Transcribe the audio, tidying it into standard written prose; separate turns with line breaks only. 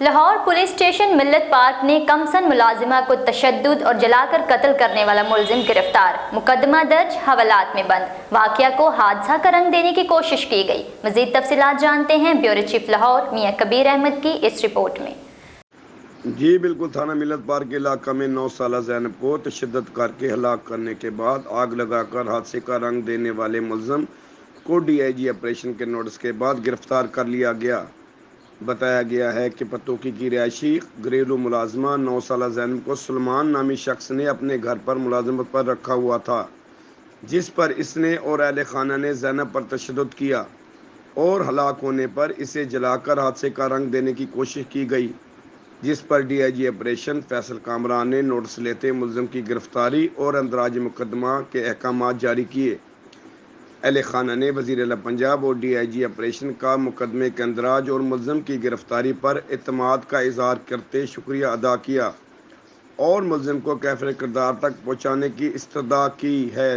Lahore police station ملت park نے کمسن ملازمہ کو تشدد اور جلا کر قتل کرنے والا ملزم گرفتار، مقدمہ درج، حوالات میں بند۔ واقعہ کو حادثہ کا رنگ دینے کی کوشش کی گئی۔ مزید تفصیلات جانتے ہیں بیورو چیف لاہور میاں کبیر احمد کی اس رپورٹ میں۔
جی بالکل، تھانہ ملت پارک کے علاقہ میں 9 سالہ زینب کو تشدد کر کے ہلاک کرنے کے بعد آگ لگا کر حادثے کا رنگ دینے والے ملزم کو ڈی آئی جی آپریشن کے نوٹس کے بعد گرفتار کر لیا گیا۔ بتایا گیا ہے کہ پتوکی کی رہائشی گھریلو ملازمہ 9 سالہ زینب کو سلمان نامی شخص نے اپنے گھر پر ملازمت پر رکھا ہوا تھا، جس پر اس نے اور اہل خانہ نے زینب پر تشدد کیا اور ہلاک ہونے پر اسے جلا کر حادثے کا رنگ دینے کی کوشش کی گئی، جس پر D I G operation Faisal Kamran نے نوٹس لیتے ملزم کی گرفتاری اور اندراج مقدمہ کے احکامات جاری کیے۔ اہل خانہ نے وزیر اعلیٰ پنجاب اور ڈی آئی جی آپریشن کا مقدمے کے اندراج اور ملزم کی گرفتاری پر اعتماد کا اظہار کرتے شکریہ ادا کیا اور ملزم کو کیفر کردار تک پہنچانے کی استدعا کی ہے۔